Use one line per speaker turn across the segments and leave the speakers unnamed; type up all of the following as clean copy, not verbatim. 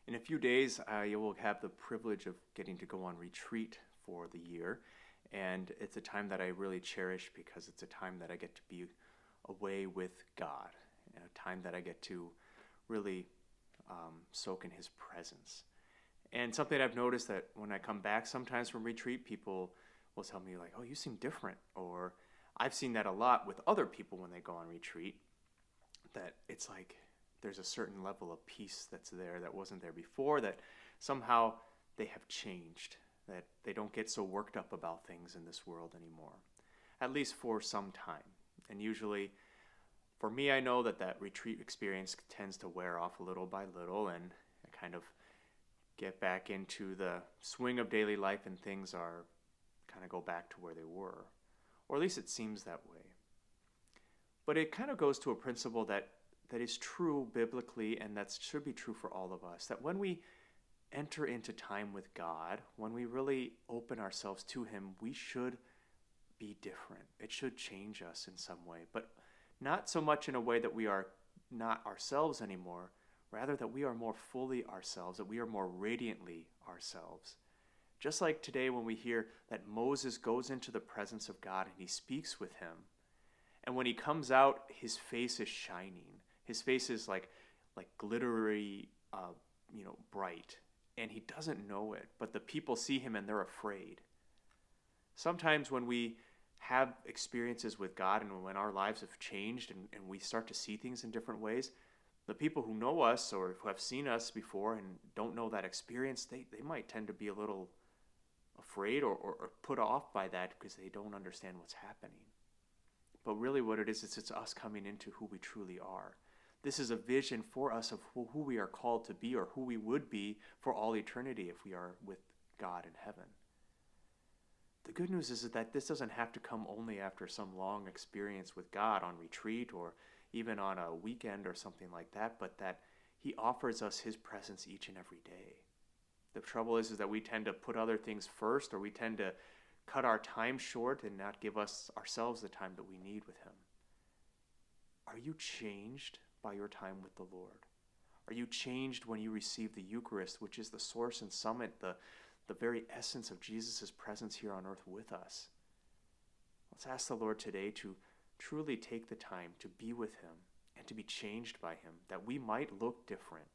In a few days, I will have the privilege of getting to go on retreat for the year. And it's a time that I really cherish because it's a time that I get to be away with God, and a time that I get to really soak in His presence. And something I've noticed that when I come back sometimes from retreat, people will tell me, like, oh, you seem different. Or I've seen that a lot with other people when they go on retreat, that it's like there's a certain level of peace that's there that wasn't there before, that somehow they have changed, that they don't get so worked up about things in this world anymore, at least for some time. And usually, for me, I know that retreat experience tends to wear off little by little, and I kind of get back into the swing of daily life, and things are kind of go back to where they were, or at least it seems that way. But it kind of goes to a principle that is true biblically, and that should be true for all of us, that when we enter into time with God, when we really open ourselves to Him, we should be different. It should change us in some way, but not so much in a way that we are not ourselves anymore, rather that we are more fully ourselves, that we are more radiantly ourselves. Just like today when we hear that Moses goes into the presence of God and he speaks with Him, and when he comes out, his face is shining. His face is like glittery, bright, and he doesn't know it, but the people see him and they're afraid. Sometimes when we have experiences with God and when our lives have changed and we start to see things in different ways, the people who know us or who have seen us before and don't know that experience, they might tend to be a little afraid or put off by that because they don't understand what's happening. But really what it is, it's us coming into who we truly are. This is a vision for us of who we are called to be, or who we would be for all eternity if we are with God in heaven. The good news is that this doesn't have to come only after some long experience with God on retreat or even on a weekend or something like that, but that He offers us His presence each and every day. The trouble is that we tend to put other things first, or we tend to cut our time short and not give ourselves the time that we need with Him. Are you changed by your time with the Lord? Are you changed when you receive the Eucharist, which is the source and summit, the very essence of Jesus' presence here on earth with us? Let's ask the Lord today to truly take the time to be with Him and to be changed by Him, that we might look different,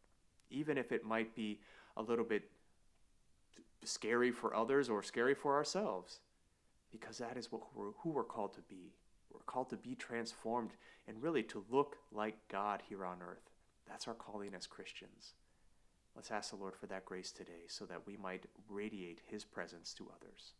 even if it might be a little bit scary for others or scary for ourselves, because that is who we're called to be. We're called to be transformed and really to look like God here on earth. That's our calling as Christians. Let's ask the Lord for that grace today so that we might radiate His presence to others.